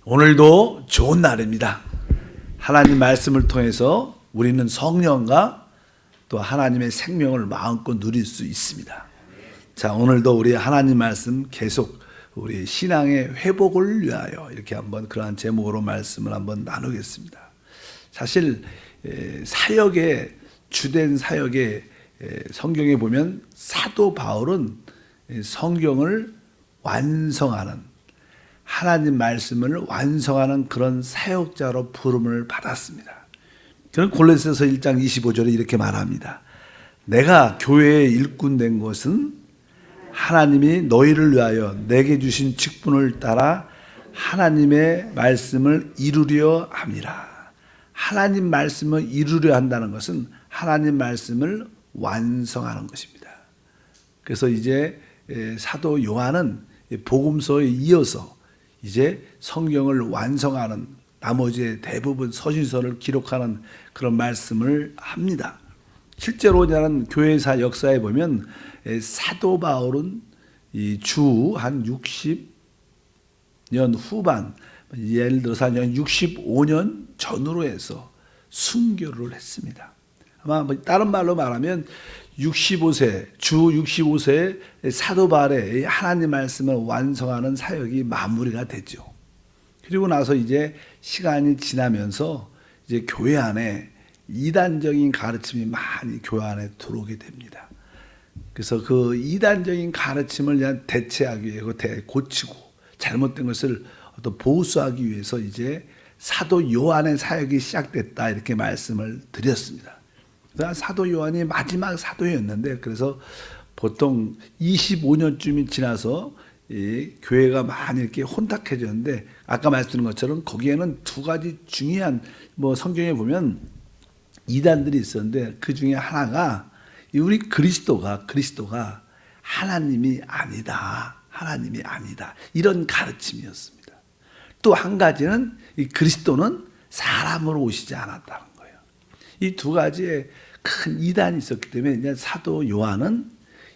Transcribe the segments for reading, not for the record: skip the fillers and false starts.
오늘도 좋은 날입니다. 하나님 말씀을 통해서 우리는 성령과 또 하나님의 생명을 마음껏 누릴 수 있습니다. 자, 오늘도 우리 하나님 말씀 계속 우리 신앙의 회복을 위하여 이렇게 한번 그러한 제목으로 말씀을 한번 나누겠습니다. 사실 사역의 주된 사역의 성경에 보면 사도 바울은 성경을 완성하는 하나님 말씀을 완성하는 그런 사역자로 부름을 받았습니다. 그는 골로새서 1장 25절에 이렇게 말합니다. 내가 교회의 일꾼 된 것은 하나님이 너희를 위하여 내게 주신 직분을 따라 하나님의 말씀을 이루려 함이라. 하나님 말씀을 이루려 한다는 것은 하나님 말씀을 완성하는 것입니다. 그래서 이제 사도 요한은 복음서에 이어서 이제 성경을 완성하는 나머지 대부분 서신서를 기록하는 그런 말씀을 합니다. 실제로 저는 교회사 역사에 보면 사도 바울은 주 한 60년 후반, 예를 들어서 한 65년 전으로 해서 순교를 했습니다. 아마 다른 말로 말하면 65세, 주 65세의 사도 바울의 하나님 말씀을 완성하는 사역이 마무리가 되죠. 그리고 나서 이제 시간이 지나면서 이제 교회 안에 이단적인 가르침이 많이 교회 안에 들어오게 됩니다. 그래서 그 이단적인 가르침을 그냥 대체하기 위해 고치고 잘못된 것을 어떤 보수하기 위해서 이제 사도 요한의 사역이 시작됐다 이렇게 말씀을 드렸습니다. 사도 요한이 마지막 사도였는데 그래서 보통 25년쯤이 지나서 이 교회가 많이 이렇게 혼탁해졌는데 아까 말씀드린 것처럼 거기에는 두 가지 중요한 성경에 보면 이단들이 있었는데 그 중에 하나가 우리 그리스도가 하나님이 아니다. 이런 가르침이었습니다. 또 한 가지는 이 그리스도는 사람으로 오시지 않았다는 거예요. 이 두 가지의 큰 이단이 있었기 때문에 이제 사도 요한은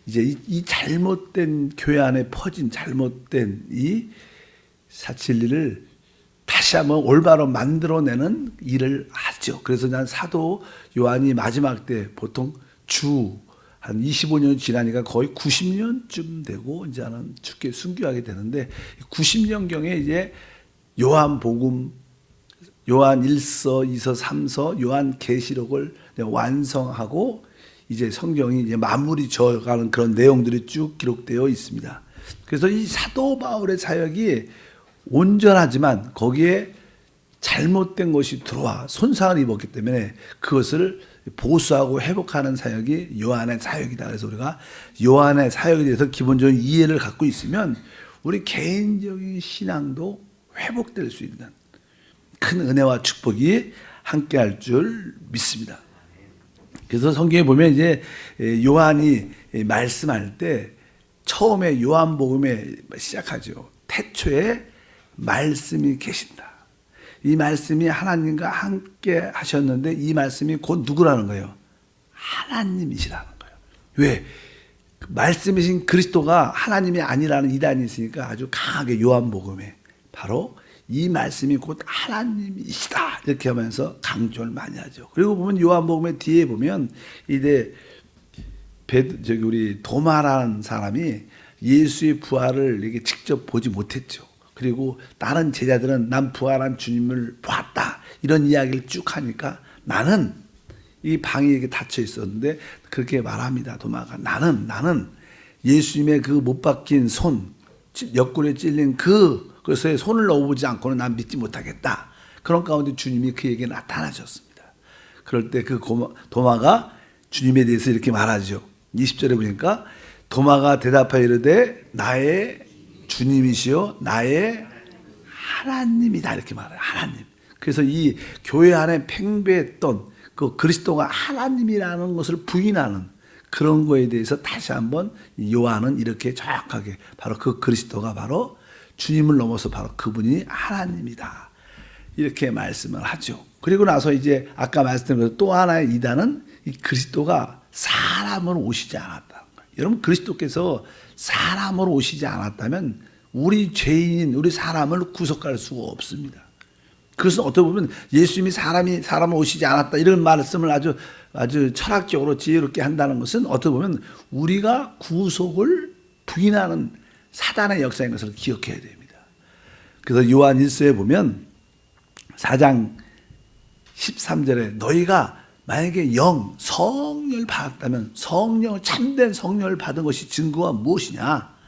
이제 이 잘못된 교회 안에 퍼진 잘못된 이 진리를 다시 한번 올바로 만들어내는 일을 하죠. 그래서 난 사도 요한이 마지막 때 보통 주 한 25년 지나니까 거의 90년쯤 되고 이제는 죽게 순교하게 되는데 90년경에 이제 요한복음, 요한 1서, 2서, 3서, 요한 계시록을 완성하고 이제 성경이 이제 마무리 져가는 그런 내용들이 쭉 기록되어 있습니다. 그래서 이 사도 바울의 사역이 온전하지만 거기에 잘못된 것이 들어와 손상을 입었기 때문에 그것을 보수하고 회복하는 사역이 요한의 사역이다. 그래서 우리가 요한의 사역에 대해서 기본적인 이해를 갖고 있으면 우리 개인적인 신앙도 회복될 수 있는 큰 은혜와 축복이 함께할 줄 믿습니다. 그래서 성경에 보면 이제 요한이 말씀할 때 처음에 요한복음에 시작하죠. 태초에 말씀이 계신다. 이 말씀이 하나님과 함께 하셨는데 이 말씀이 곧 누구라는 거예요? 하나님이시라는 거예요. 왜? 말씀이신 그리스도가 하나님이 아니라는 이단이 있으니까 아주 강하게 요한복음에 바로 이 말씀이 곧 하나님이시다 이렇게 하면서 강조를 많이 하죠. 그리고 보면 요한복음의 뒤에 보면 이제 우리 도마라는 사람이 예수의 부활을 이렇게 직접 보지 못했죠. 그리고 다른 제자들은 난 부활한 주님을 보았다 이런 이야기를 쭉 하니까 나는 이 방이 이렇게 닫혀 있었는데 그렇게 말합니다. 도마가 나는 예수님의 그 못 박힌 손 옆구리에 찔린 그것에 손을 넣어보지 않고는 난 믿지 못하겠다. 그런 가운데 주님이 그에게 나타나셨습니다. 그럴 때 그 도마가 주님에 대해서 이렇게 말하죠. 20절에 보니까 도마가 대답하여 이르되 나의 주님이시요 나의 하나님이다 이렇게 말해요. 하나님. 그래서 이 교회 안에 팽배했던 그 그리스도가 하나님이라는 것을 부인하는 그런 거에 대해서 다시 한번 요한은 이렇게 정확하게 바로 그 그리스도가 바로 주님을 넘어서 바로 그분이 하나님이다 이렇게 말씀을 하죠. 그리고 나서 이제 아까 말씀드린 또 하나의 이단은 이 그리스도가 사람으로 오시지 않았다는 거예요. 여러분 그리스도께서 사람으로 오시지 않았다면 우리 죄인인 우리 사람을 구속할 수가 없습니다. 그것은 어떻게 보면 예수님이 사람을 오시지 않았다 이런 말씀을 아주 철학적으로 지혜롭게 한다는 것은 어떻게 보면 우리가 구속을 부인하는 사단의 역사인 것을 기억해야 됩니다. 그래서 요한 1서에 보면 4장 13절에 너희가 만약에 성령을 받았다면 참된 성령을 받은 것이 증거가 무엇이냐?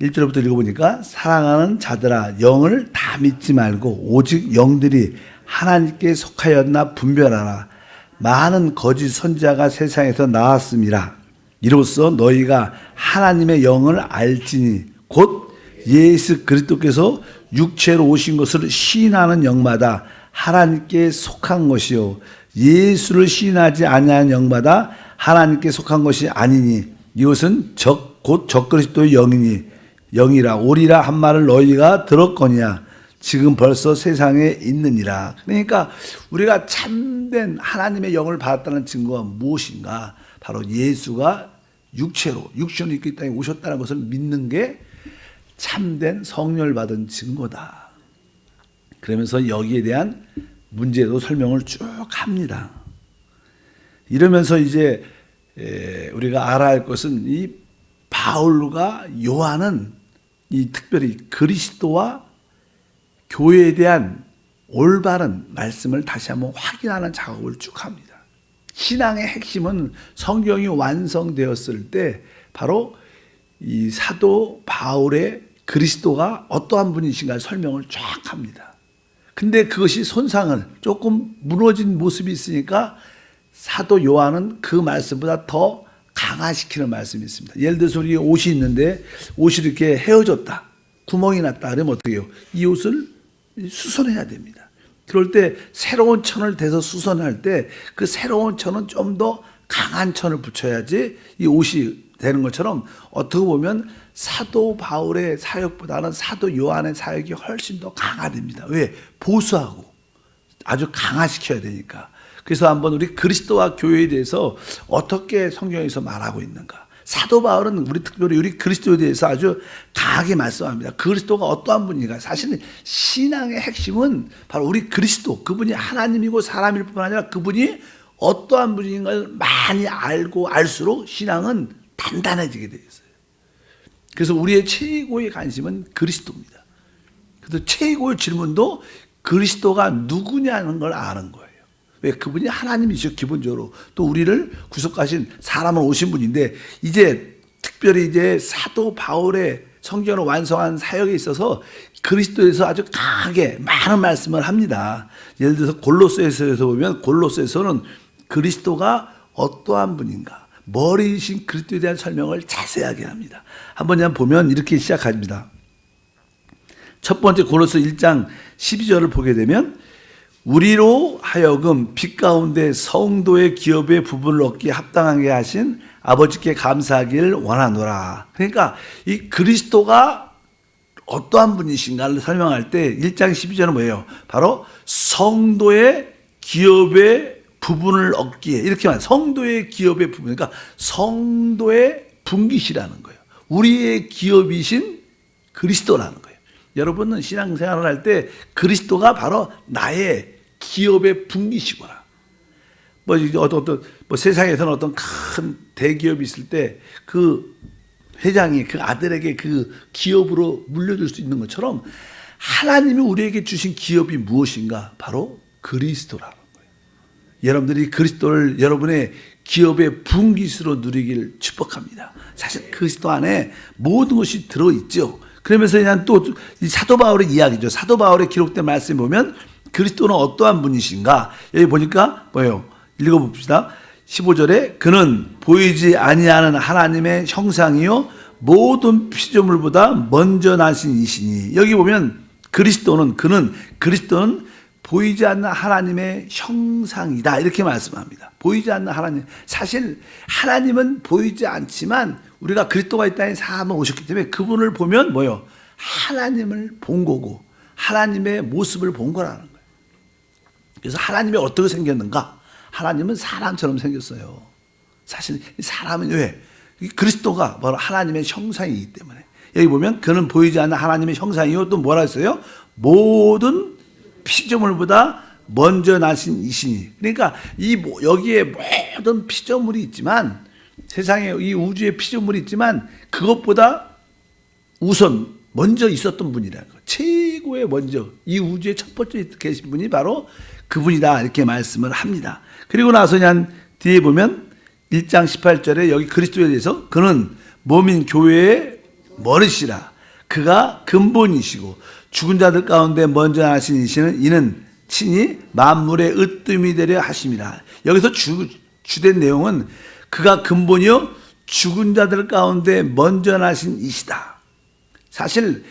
1절부터 읽어보니까 사랑하는 자들아 영을 다 믿지 말고 오직 영들이 하나님께 속하였나 분별하라. 많은 거짓 선지자가 세상에서 나왔음이라. 이로써 너희가 하나님의 영을 알지니 곧 예수 그리스도께서 육체로 오신 것을 시인하는 영마다 하나님께 속한 것이요 예수를 시인하지 아니하는 영마다 하나님께 속한 것이 아니니 이것은 곧 적그리스도의 영이라 오리라 한 말을 너희가 들었거니와 지금 벌써 세상에 있느니라. 그러니까 우리가 참된 하나님의 영을 받았다는 증거가 무엇인가? 바로 예수가 육체로 있고 이 땅에 오셨다는 것을 믿는 게 참된 성령을 받은 증거다. 그러면서 여기에 대한 문제도 설명을 쭉 합니다. 이러면서 이제 우리가 알아야 할 것은 이 바울과 요한은 이 특별히 그리스도와 교회에 대한 올바른 말씀을 다시 한번 확인하는 작업을 쭉 합니다. 신앙의 핵심은 성경이 완성되었을 때 바로 이 사도 바울의 그리스도가 어떠한 분이신가 설명을 쫙 합니다. 근데 그것이 손상을 조금 무너진 모습이 있으니까 사도 요한은 그 말씀보다 더 강화시키는 말씀이 있습니다. 예를 들어서 우리 옷이 있는데 옷이 이렇게 헤어졌다. 구멍이 났다. 그러면 어떻게 해요? 이 옷을 수선해야 됩니다. 그럴 때 새로운 천을 대서 수선할 때 그 새로운 천은 좀 더 강한 천을 붙여야지 이 옷이 되는 것처럼 어떻게 보면 사도 바울의 사역보다는 사도 요한의 사역이 훨씬 더 강화됩니다. 왜? 보수하고 아주 강화시켜야 되니까. 그래서 한번 우리 그리스도와 교회에 대해서 어떻게 성경에서 말하고 있는가. 사도 바울은 특별히 우리 그리스도에 대해서 아주 강하게 말씀합니다. 그리스도가 어떠한 분인가. 사실은 신앙의 핵심은 바로 우리 그리스도, 그분이 하나님이고 사람일 뿐만 아니라 그분이 어떠한 분인 걸 많이 알고 알수록 신앙은 단단해지게 되어 있어요. 그래서 우리의 최고의 관심은 그리스도입니다. 그래서 최고의 질문도 그리스도가 누구냐는 걸 아는 거예요. 왜? 그분이 하나님이시죠. 기본적으로 또 우리를 구속하신 사람을 오신 분인데 이제 특별히 이제 사도 바울의 성경을 완성한 사역에 있어서 그리스도에서 아주 강하게 많은 말씀을 합니다. 예를 들어서 골로새서에서 보면 골로새서는 그리스도가 어떠한 분인가, 머리이신 그리스도에 대한 설명을 자세하게 합니다. 한번 보면 이렇게 시작합니다. 첫 번째 골로새 1장 12절을 보게 되면 우리로 하여금 빛 가운데 성도의 기업의 부분을 얻기에 합당하게 하신 아버지께 감사하기를 원하노라. 그러니까 이 그리스도가 어떠한 분이신가를 설명할 때 1장 12절은 뭐예요? 바로 성도의 기업의 부분을 얻기에, 이렇게 말해요. 성도의 기업의 부분, 그러니까 성도의 분깃이라는 거예요. 우리의 기업이신 그리스도라는 거예요. 여러분은 신앙생활을 할 때 그리스도가 바로 나의 기업의 분깃이구나. 세상에서는 어떤 큰 대기업이 있을 때 그 회장이 그 아들에게 그 기업으로 물려줄 수 있는 것처럼 하나님이 우리에게 주신 기업이 무엇인가? 바로 그리스도라는 거예요. 여러분들이 그리스도를 여러분의 기업의 분깃으로 누리길 축복합니다. 사실 그리스도 안에 모든 것이 들어있죠. 그러면서 그냥 또 이 사도 바울의 이야기죠. 사도 바울의 기록된 말씀에 보면 그리스도는 어떠한 분이신가? 여기 보니까 뭐예요? 읽어봅시다. 15절에 그는 보이지 아니하는 하나님의 형상이요 모든 피조물보다 먼저 나신 이시니. 여기 보면 그리스도는 보이지 않는 하나님의 형상이다 이렇게 말씀합니다. 보이지 않는 하나님. 사실 하나님은 보이지 않지만 우리가 그리스도가 이 땅에 사람을 오셨기 때문에 그분을 보면 뭐요? 하나님을 본 거고 하나님의 모습을 본 거라는 거예요. 그래서 하나님이 어떻게 생겼는가? 하나님은 사람처럼 생겼어요. 사실 사람은 왜? 그리스도가 바로 하나님의 형상이기 때문에 여기 보면 그는 보이지 않는 하나님의 형상이요. 또 뭐라 했어요? 모든 피조물보다 먼저 나신 이시니. 그러니까 여기에 모든 피조물이 있지만, 세상에 이 우주에 피조물이 있지만 그것보다 우선 먼저 있었던 분이라는 거예요. 최고의 먼저 이 우주의 첫 번째 계신 분이 바로 그분이다, 이렇게 말씀을 합니다. 그리고 나서 그냥 뒤에 보면 1장 18절에 여기 그리스도에 대해서 그는 몸인 교회의 머리시라. 그가 근본이시고 죽은 자들 가운데 먼저 나신 이시는 이는 친히 만물의 으뜸이 되려 하심이라. 여기서 주된 내용은 그가 근본이요 죽은 자들 가운데 먼저 나신 이시다. 사실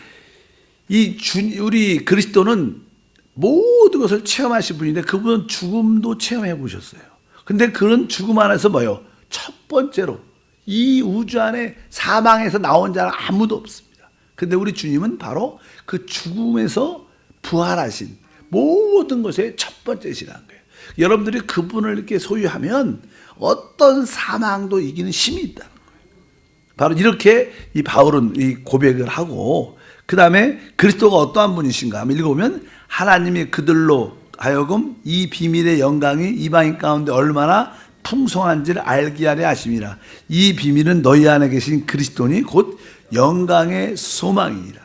우리 그리스도는 모든 것을 체험하신 분인데 그분은 죽음도 체험해 보셨어요. 근데 그런 죽음 안에서 뭐요? 첫 번째로 이 우주 안에 사망에서 나온 자는 아무도 없습니다. 근데 우리 주님은 바로 그 죽음에서 부활하신 모든 것의 첫 번째시라는 거예요. 여러분들이 그분을 이렇게 소유하면 어떤 사망도 이기는 힘이 있다는 거예요. 바로 이렇게 이 바울은 이 고백을 하고, 그 다음에 그리스도가 어떠한 분이신가 한번 읽어보면 하나님이 그들로 하여금 이 비밀의 영광이 이방인 가운데 얼마나 풍성한지를 알게 하려 하심이라. 이 비밀은 너희 안에 계신 그리스도니 곧 영광의 소망이니라.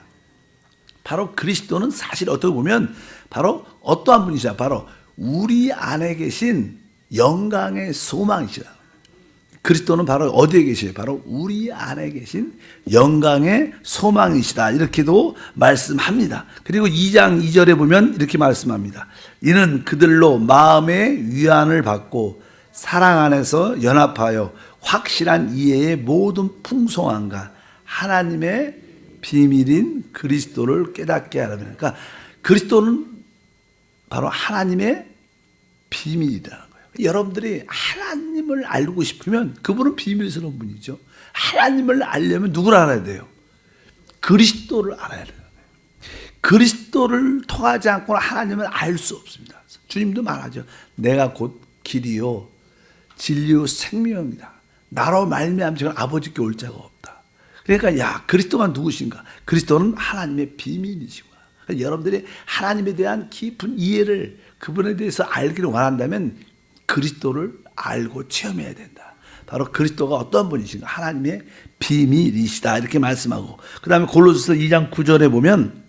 바로 그리스도는 사실 어떻게 보면 바로 어떠한 분이시냐, 바로 우리 안에 계신 영광의 소망이시라. 그리스도는 바로 어디에 계셔요? 바로 우리 안에 계신 영광의 소망이시다, 이렇게도 말씀합니다. 그리고 2장 2절에 보면 이렇게 말씀합니다. 이는 그들로 마음의 위안을 받고 사랑 안에서 연합하여 확실한 이해의 모든 풍성함과 하나님의 비밀인 그리스도를 깨닫게 하려면, 그러니까 그리스도는 바로 하나님의 비밀이라는 거예요. 여러분들이 하나님을 알고 싶으면 그분은 비밀스러운 분이죠. 하나님을 알려면 누구를 알아야 돼요? 그리스도를 알아야 돼요. 그리스도를 통하지 않고는 하나님을 알 수 없습니다. 주님도 말하죠. 내가 곧 길이요 진리요 생명이다. 나로 말미암지 아버지께 올 자가 없다. 그러니까 그리스도가 누구신가? 그리스도는 하나님의 비밀이시구나. 그러니까 여러분들이 하나님에 대한 깊은 이해를, 그분에 대해서 알기를 원한다면 그리스도를 알고 체험해야 된다. 바로 그리스도가 어떤 분이신가? 하나님의 비밀이시다, 이렇게 말씀하고, 그 다음에 골로새서 2장 9절에 보면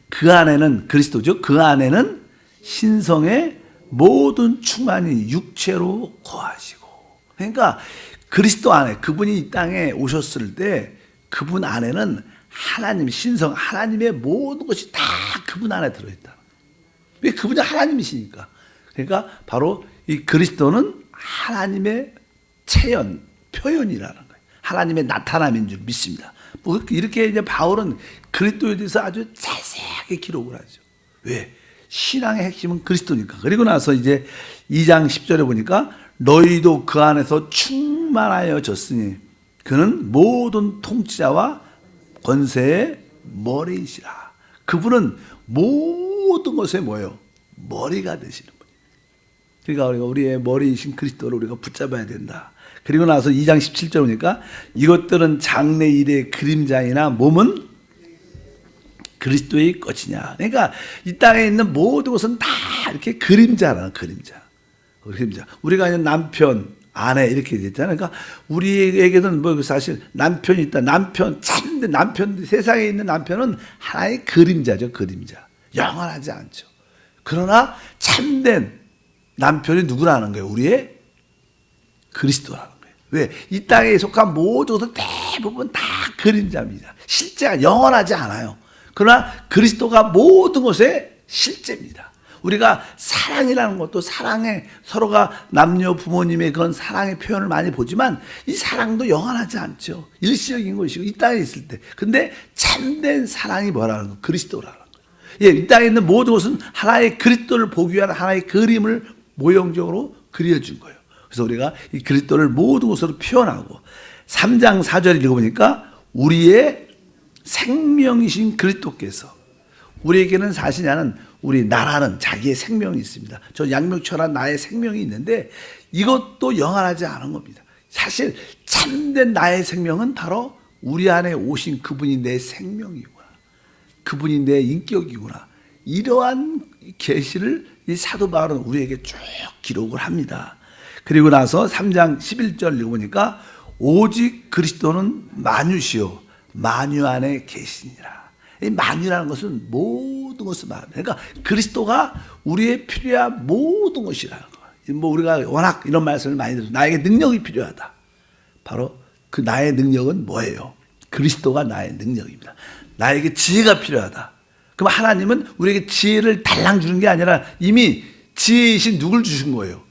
그 안에는 그리스도죠. 그 안에는 신성의 모든 충만이 육체로 거하시고. 그러니까 그리스도 안에, 그분이 이 땅에 오셨을 때 그분 안에는 하나님, 신성, 하나님의 모든 것이 다 그분 안에 들어있다. 왜? 그분이 하나님이시니까. 그러니까 바로 이 그리스도는 하나님의 체현, 표현이라는 거예요. 하나님의 나타남인 줄 믿습니다. 뭐 이렇게 이제 바울은 그리스도에 대해서 아주 자세하게 기록을 하죠. 왜? 신앙의 핵심은 그리스도니까. 그리고 나서 이제 2장 10절에 보니까 너희도 그 안에서 충만하여졌으니 그는 모든 통치자와 권세의 머리이시라. 그분은 모든 것의 뭐예요? 머리가 되시는 분이에요. 그러니까 우리의 머리이신 그리스도를 우리가 붙잡아야 된다. 그리고 나서 2장 17절 보니까 이것들은 장래 일의 그림자이나 몸은 그리스도의 것이냐. 그러니까 이 땅에 있는 모든 것은 다 이렇게 그림자라는, 그림자. 우리가 있는 남편, 아내 이렇게 됐잖아요. 그러니까 우리에게는 뭐 사실 남편이 있다. 남편, 참된 남편, 세상에 있는 남편은 하나의 그림자죠. 그림자. 영원하지 않죠. 그러나 참된 남편이 누구라는 거예요? 우리의 그리스도라는 거예요. 왜? 이 땅에 속한 모든 것은 대부분 다 그림자입니다. 실제가 영원하지 않아요. 그러나 그리스도가 모든 것의 실제입니다. 우리가 사랑이라는 것도, 사랑에 서로가 남녀 부모님의 그런 사랑의 표현을 많이 보지만 이 사랑도 영원하지 않죠. 일시적인 것이고 이 땅에 있을 때. 근데 참된 사랑이 뭐라는 거예요? 그리스도라는 거예요. 예, 이 땅에 있는 모든 것은 하나의 그리스도를 보기 위한 하나의 그림을 모형적으로 그려준 거예요. 그래서 우리가 이 그리스도를 모든 것으로 표현하고, 3장 4절 읽어보니까 우리의 생명이신 그리스도께서, 우리에게는 사실 우리 나라는 자기의 생명이 있습니다. 저 양육처럼 나의 생명이 있는데 이것도 영원하지 않은 겁니다. 사실 참된 나의 생명은 바로 우리 안에 오신 그분이 내 생명이구나. 그분이 내 인격이구나. 이러한 계시를 이 사도 바울은 우리에게 쭉 기록을 합니다. 그리고 나서 3장 11절 읽어보니까 오직 그리스도는 만유시요 만유 안에 계시니라. 이 만유라는 것은 모든 것을 말합니다. 그러니까 그리스도가 우리의 필요한 모든 것이라는 거예요. 뭐 우리가 워낙 이런 말씀을 많이 들어서 나에게 능력이 필요하다. 바로 그 나의 능력은 뭐예요? 그리스도가 나의 능력입니다. 나에게 지혜가 필요하다. 그럼 하나님은 우리에게 지혜를 달랑 주는 게 아니라 이미 지혜이신 누굴 주신 거예요?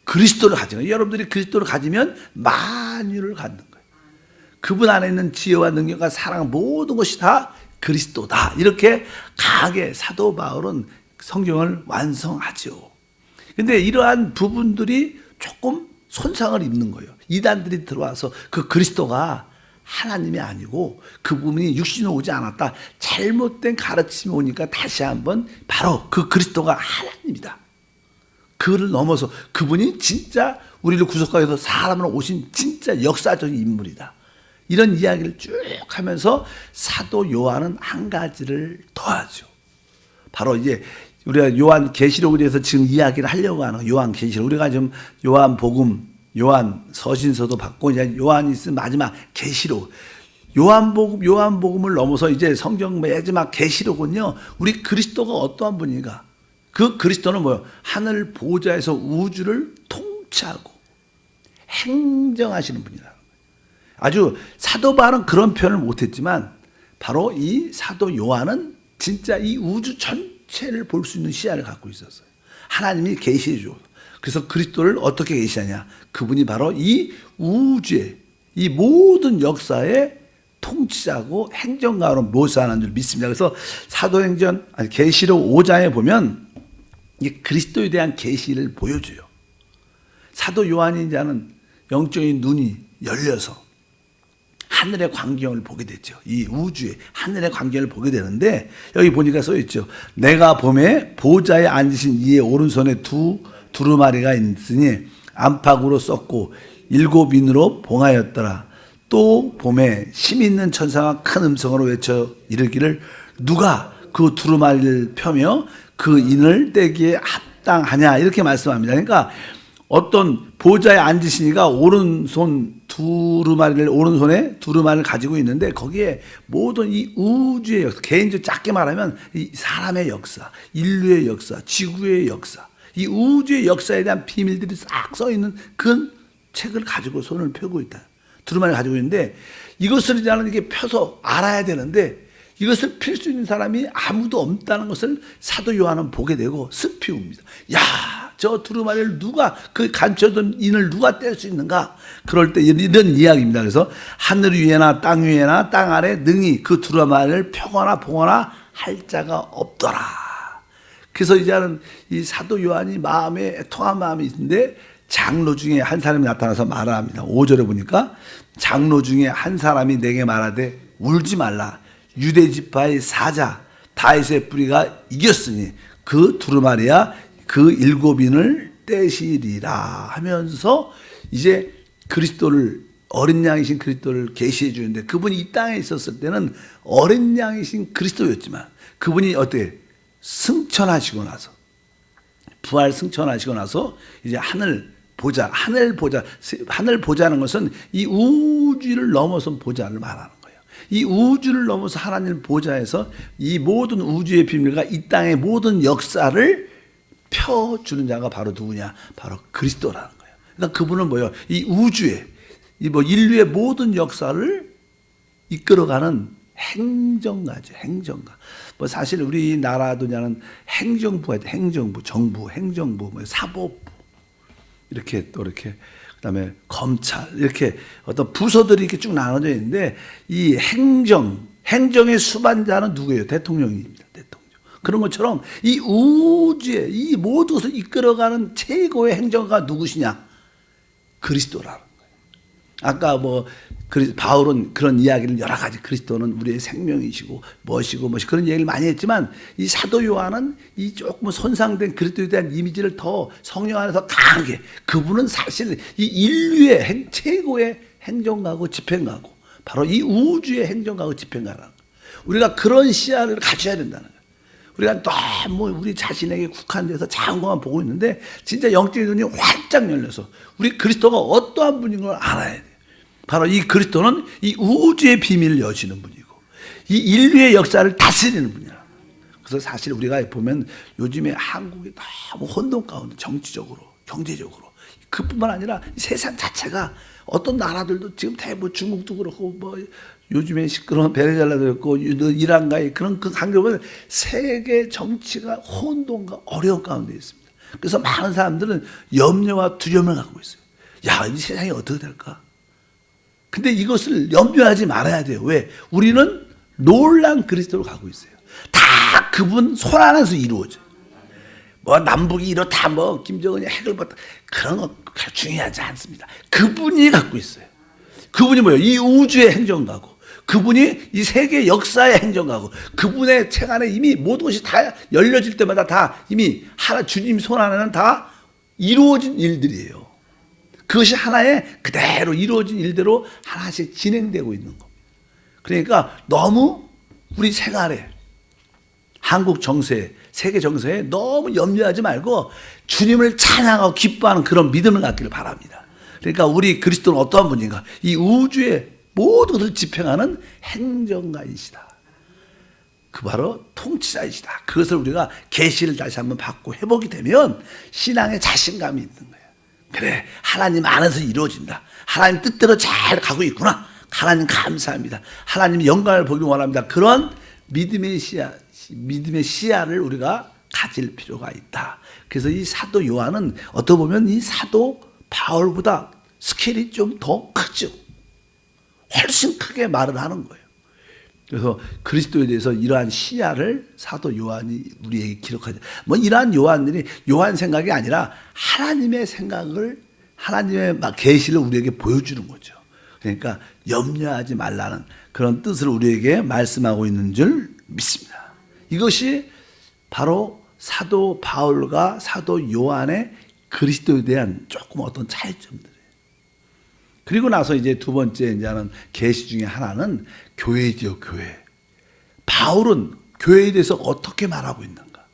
그리스도를 가진 거예요. 여러분들이 그리스도를 가지면 만유를 갖는 거예요. 그분 안에 있는 지혜와 능력과 사랑 모든 것이 다 그리스도다. 이렇게 강하게 사도 바울은 성경을 완성하죠. 근데 이러한 부분들이 조금 손상을 입는 거예요. 이단들이 들어와서 그 그리스도가 하나님이 아니고 그분이 육신으로 오지 않았다. 잘못된 가르침이 오니까 다시 한번 바로 그 그리스도가 하나님이다. 그를 넘어서 그분이 진짜 우리를 구속하기 위해서 사람으로 오신 진짜 역사적인 인물이다. 이런 이야기를 쭉 하면서 사도 요한은 한 가지를 더하죠. 바로 이제 우리가 요한 계시록에 대해서 지금 이야기를 하려고 하는 요한 계시록. 우리가 지금 요한 복음, 요한 서신서도 받고 이제 요한이 쓴 마지막 계시록. 요한복음을 넘어서 이제 성경 마지막 계시록은요. 우리 그리스도가 어떠한 분인가? 그 그리스도는 뭐예요? 하늘 보좌에서 우주를 통치하고 행정하시는 분이다. 아주 사도 바울은 그런 표현을 못했지만 바로 이 사도 요한은 진짜 이 우주 전체를 볼 수 있는 시야를 갖고 있었어요. 하나님이 계시해 줘. 그래서 그리스도를 어떻게 계시하냐? 그분이 바로 이 우주의 이 모든 역사의 통치자고 행정가로 묘사하는 줄 믿습니다. 그래서 사도행전 계시록 5장에 보면 이 그리스도에 대한 계시를 보여줘요. 사도 요한이 이제는 영적인 눈이 열려서 하늘의 광경을 보게 됐죠. 이 우주의 하늘의 광경을 보게 되는데 여기 보니까 써 있죠. 내가 봄에 보좌에 앉으신 이의 오른손에 두 두루마리가 있으니 안팎으로 썼고 7인으로 봉하였더라. 또 봄에 힘 있는 천사가 큰 음성으로 외쳐 이르기를 누가 그 두루마리를 펴며 그 인을 떼기에 합당하냐 이렇게 말씀합니다. 그러니까 어떤 보좌에 앉으시니가 오른손에 두루마리를 가지고 있는데 거기에 모든 이 우주의 역사, 개인적으로 작게 말하면 이 사람의 역사, 인류의 역사, 지구의 역사, 이 우주의 역사에 대한 비밀들이 싹 써 있는 그 책을 가지고 손을 펴고 있다. 두루마리를 가지고 있는데 이것을 이제는 이게 펴서 알아야 되는데 이것을 필 수 있는 사람이 아무도 없다는 것을 사도 요한은 보게 되고 슬피웁니다. 야, 저 두루마리를 누가 그 감춰둔 인을 누가 뗄 수 있는가? 그럴 때 이런 이야기입니다. 그래서 하늘 위에나 땅 위에나 땅 아래 능히 그 두루마리를 펴거나 봉거나 할 자가 없더라. 그래서 이제는 이 사도 요한이 마음에 애통한 마음이 있는데 장로 중에 한 사람이 나타나서 말합니다. 5절에 보니까 장로 중에 한 사람이 내게 말하되 울지 말라. 유대 지파의 사자 다윗의 뿌리가 이겼으니 그 두루마리야 그 7인을 떼시리라 하면서 이제 그리스도를 어린 양이신 그리스도를 계시해 주는데 그분이 이 땅에 있었을 때는 어린 양이신 그리스도였지만 그분이 어떻게 승천하시고 나서 부활 승천하시고 나서 이제 하늘 보좌라는 것은 이 우주를 넘어선 보좌를 말하는 거예요. 이 우주를 넘어서 하나님 보좌에서 이 모든 우주의 비밀과 이 땅의 모든 역사를 펴주는 자가 바로 누구냐? 바로 그리스도라는 거예요. 그러니까 그분은 뭐예요? 이 우주의, 인류의 모든 역사를 이끌어가는 행정가죠. 행정가. 사실 우리나라도 행정부가 있죠. 행정부, 정부, 행정부, 사법부. 이렇게 또 이렇게 그다음에 검찰 이렇게 어떤 부서들이 이렇게 쭉 나눠져 있는데 이 행정의 수반자는 누구예요? 대통령입니다. 대통령. 그런 것처럼 이 우주의 이 모든 것을 이끌어가는 최고의 행정가가 누구시냐? 그리스도라는 거예요. 아까 바울은 그런 이야기를 여러 가지 그리스도는 우리의 생명이시고 멋이고 그런 얘기를 많이 했지만 이 사도 요한은 이 조금 손상된 그리스도에 대한 이미지를 더 성령 안에서 강하게 그분은 사실 이 인류의 최고의 행정가고 집행가고 바로 이 우주의 행정가고 집행가라는 거예요. 우리가 그런 시야를 가져야 된다는 거예요. 우리가 너무 우리 자신에게 국한돼서 작은 것만 보고 있는데 진짜 영적인 눈이 활짝 열려서 우리 그리스도가 어떠한 분인 걸 알아야 돼요. 바로 이 그리스도는 이 우주의 비밀을 여시는 분이고 이 인류의 역사를 다스리는 분이야. 그래서 사실 우리가 보면 요즘에 한국이 너무 혼돈 가운데 정치적으로 경제적으로 그뿐만 아니라 세상 자체가 어떤 나라들도 지금 대부분 중국도 그렇고 뭐 요즘에 시끄러운 베네수엘라도 있고 이란과의 그런 그 관계보면 세계 정치가 혼돈과 어려운 가운데 있습니다. 그래서 많은 사람들은 염려와 두려움을 갖고 있어요. 야, 이 세상이 어떻게 될까? 근데 이것을 염려하지 말아야 돼요. 왜? 우리는 놀란 그리스도로 가고 있어요. 다 그분 손 안에서 이루어져요. 뭐 남북이 이렇다 뭐 김정은이 핵을 봤다 그런 거 중요하지 않습니다. 그분이 갖고 있어요. 그분이 뭐예요? 이 우주의 행정가고 그분이 이 세계 역사의 행정가고 그분의 책 안에 이미 모든 것이 다 열려질 때마다 다 이미 하나 주님 손 안에는 다 이루어진 일들이에요. 그것이 하나의 그대로 이루어진 일대로 하나씩 진행되고 있는 거. 그러니까 너무 우리 생활에 한국 정세에 세계 정세에 너무 염려하지 말고 주님을 찬양하고 기뻐하는 그런 믿음을 갖기를 바랍니다. 그러니까 우리 그리스도는 어떠한 분인가? 이 우주의 모든 것을 집행하는 행정가이시다. 그 바로 통치자이시다. 그것을 우리가 계시를 다시 한번 받고 회복이 되면 신앙에 자신감이 있는 거예요. 그래, 하나님 안에서 이루어진다. 하나님 뜻대로 잘 가고 있구나. 하나님 감사합니다. 하나님 영광을 보기 원합니다. 그런 믿음의 시야를 우리가 가질 필요가 있다. 그래서 이 사도 요한은 어떻게 보면 이 사도 바울보다 스케일이 좀 더 크죠. 훨씬 크게 말을 하는 거예요. 그래서 그리스도에 대해서 이러한 시야를 사도 요한이 우리에게 기록하죠. 뭐 이러한 요한들이 요한 생각이 아니라 하나님의 생각을 하나님의 계시를 우리에게 보여주는 거죠. 그러니까 염려하지 말라는 그런 뜻을 우리에게 말씀하고 있는 줄 믿습니다. 이것이 바로 사도 바울과 사도 요한의 그리스도에 대한 조금 어떤 차이점들이에요. 그리고 나서 이제 두 번째 이제는 계시 중에 하나는 교회죠, 교회. 바울은 교회에 대해서 어떻게 말하고 있는가?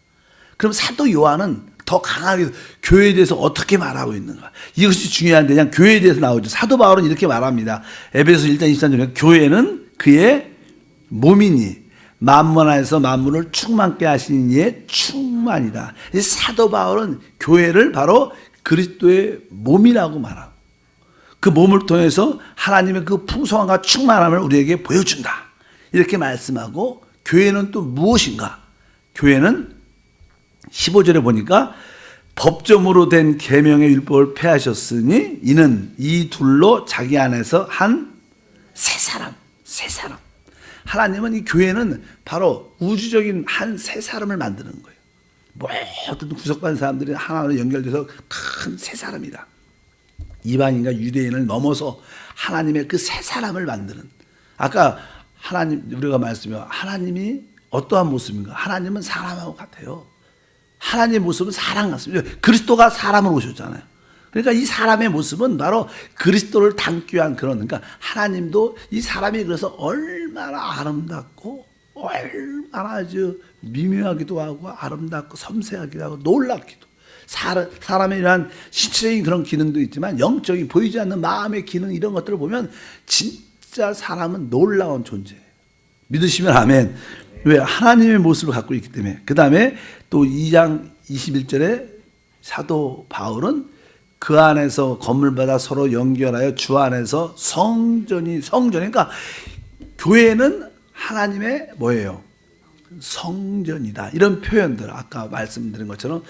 그럼 사도 요한은 더 강하게 교회에 대해서 어떻게 말하고 있는가? 이것이 중요한데 그냥 교회에 대해서 나오죠. 사도 바울은 이렇게 말합니다. 에베소 1장 23절에 교회는 그의 몸이니 만물 안에서 만물을 충만케 하시는 이의 충만이다. 사도 바울은 교회를 바로 그리스도의 몸이라고 말하고 그 몸을 통해서 하나님의 그 풍성함과 충만함을 우리에게 보여준다. 이렇게 말씀하고 교회는 또 무엇인가? 교회는 15절에 보니까 법정으로 된 계명의 율법을 폐하셨으니 이는 이 둘로 자기 안에서 한 새 사람. 하나님은 이 교회는 바로 우주적인 한 새 사람을 만드는 거예요. 모든 구속받은 사람들이 하나로 연결돼서 큰 새 사람이다. 이방인과 유대인을 넘어서 하나님의 그 새 사람을 만드는. 아까 하나님 우리가 말씀해요. 하나님이 어떠한 모습인가? 하나님은 사람하고 같아요. 하나님의 모습은 사람 같습니다. 그리스도가 사람으로 오셨잖아요. 그러니까 이 사람의 모습은 바로 그리스도를 닮기 위한 그런, 그러니까 하나님도 이 사람이 그래서 얼마나 아름답고 얼마나 아주 미묘하기도 하고 아름답고 섬세하기도 하고 놀랍기도. 사람에 대한 신체적인 그런 기능도 있지만 영적인 보이지 않는 마음의 기능 이런 것들을 보면 진짜 사람은 놀라운 존재예요. 믿으시면 아멘. 왜? 하나님의 모습을 갖고 있기 때문에. 그 다음에 또 2장 21절에 사도 바울은 그 안에서 건물마다 서로 연결하여 주 안에서 성전이 그러니까 교회는 하나님의 뭐예요? 성전이다. 이런 표현들 아까 말씀드린 것처럼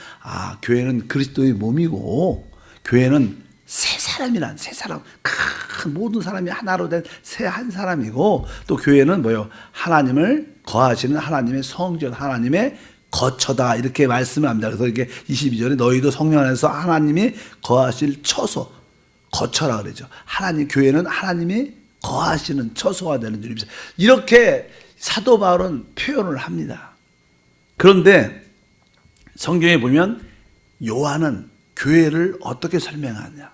교회는 그리스도의 몸이고 교회는 새 사람이란 새 사람 큰 모든 사람이 하나로 된 새 한 사람이고 또 교회는 뭐예요? 하나님을 거하시는 하나님의 성전 하나님의 거처다 이렇게 말씀을 합니다. 그래서 이게 22절에 너희도 성령 안에서 하나님이 거하실 처소 거처라 그러죠. 하나님 교회는 하나님이 거하시는 처소가 되는 줄입니다. 이렇게 사도 바울은 표현을 합니다. 그런데 성경에 보면 요한은 교회를 어떻게 설명하냐?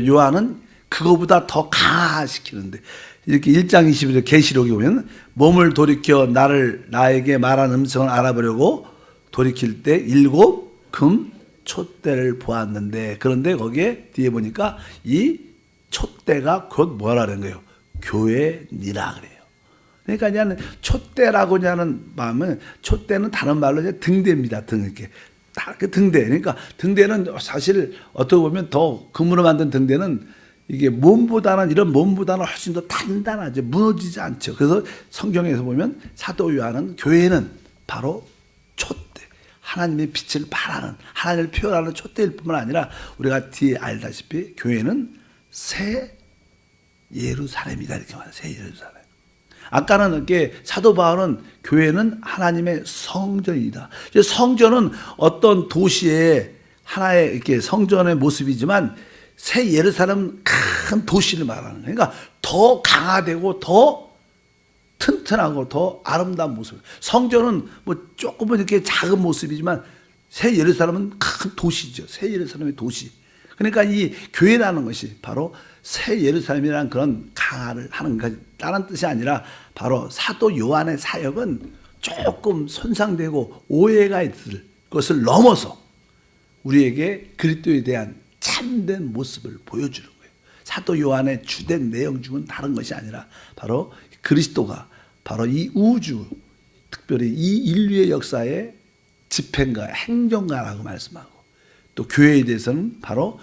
요한은 그거보다 더 강화시키는데 이렇게 1장 21절 계시록에 보면 몸을 돌이켜 나에게 말한 음성을 알아보려고 돌이킬 때 7 금 촛대를 보았는데, 그런데 거기에 뒤에 보니까 이 촛대가 곧 뭐라는 거예요? 교회니라 그래요. 그러니까 이제는 촛대라고 하는 마음은, 촛대는 다른 말로 이제 등대입니다. 등 이렇게 다 그 등대. 그러니까 등대는 사실 어떻게 보면 더 금으로 만든 등대는 이게 이런 몸보다는 훨씬 더 단단하죠. 무너지지 않죠. 그래서 성경에서 보면 사도 요한은 교회는 바로 촛대, 하나님의 빛을 발하는, 하나님을 표현하는 촛대일 뿐만 아니라 우리가 뒤에 알다시피 교회는 새 예루살렘이다 이렇게 말해요. 새 예루살렘. 아까는 이렇게 사도 바울은 교회는 하나님의 성전이다. 성전은 어떤 도시의 하나의 이렇게 성전의 모습이지만 새 예루살렘은 큰 도시를 말하는 거예요. 그러니까 더 강화되고 더 튼튼하고 더 아름다운 모습. 성전은 뭐 조금은 이렇게 작은 모습이지만 새 예루살렘은 큰 도시죠. 새 예루살렘의 도시. 그러니까 이 교회라는 것이 바로 새 예루살렘이라는 그런 강화를 하는 것, 다른 뜻이 아니라 바로 사도 요한의 사역은 조금 손상되고 오해가 있을 것을 넘어서 우리에게 그리스도에 대한 참된 모습을 보여주는 거예요. 사도 요한의 주된 내용 중은 다른 것이 아니라 바로 그리스도가 바로 이 우주, 특별히 이 인류의 역사의 집행가, 행정가라고 말씀하고, 또 교회에 대해서는 바로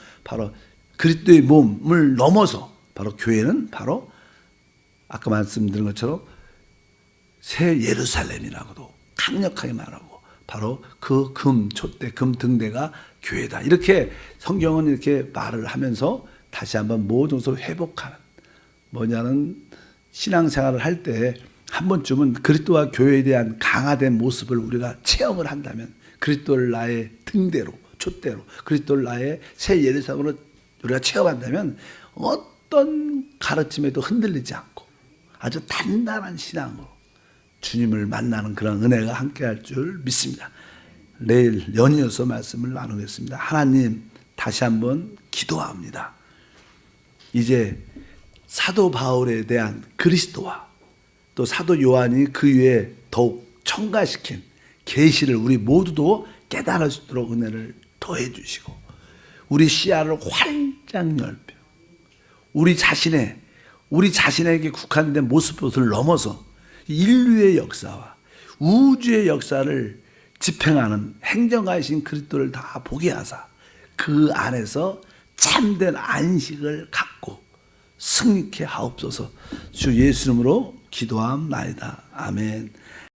그리스도의 몸을 넘어서 바로 교회는 바로 아까 말씀드린 것처럼 새 예루살렘이라고도 강력하게 말하고, 바로 그 금 촛대, 금 등대가 교회다. 이렇게 성경은 이렇게 말을 하면서 다시 한번 모든 것을 회복하는, 뭐냐는 신앙생활을 할 때 한 번쯤은 그리스도와 교회에 대한 강화된 모습을 우리가 체험을 한다면, 그리스도를 나의 등대로, 촛대로, 그리스도를 나의 새 예루살렘으로 우리가 체험한다면 어떤 가르침에도 흔들리지 않고 아주 단단한 신앙으로 주님을 만나는 그런 은혜가 함께할 줄 믿습니다. 내일 연이어서 말씀을 나누겠습니다. 하나님, 다시 한번 기도합니다. 이제 사도 바울에 대한 그리스도와 또 사도 요한이 그 위에 더욱 첨가시킨 계시를 우리 모두도 깨달을 수 있도록 은혜를 더해 주시고, 우리 시야를 활짝 넓혀 우리 자신에게 국한된 모습을 넘어서 인류의 역사와 우주의 역사를 집행하는 행정가이신 그리스도를 다 보게 하사 그 안에서 참된 안식을 갖고 승리케 하옵소서. 주 예수 이름으로 기도함나이다. 아멘.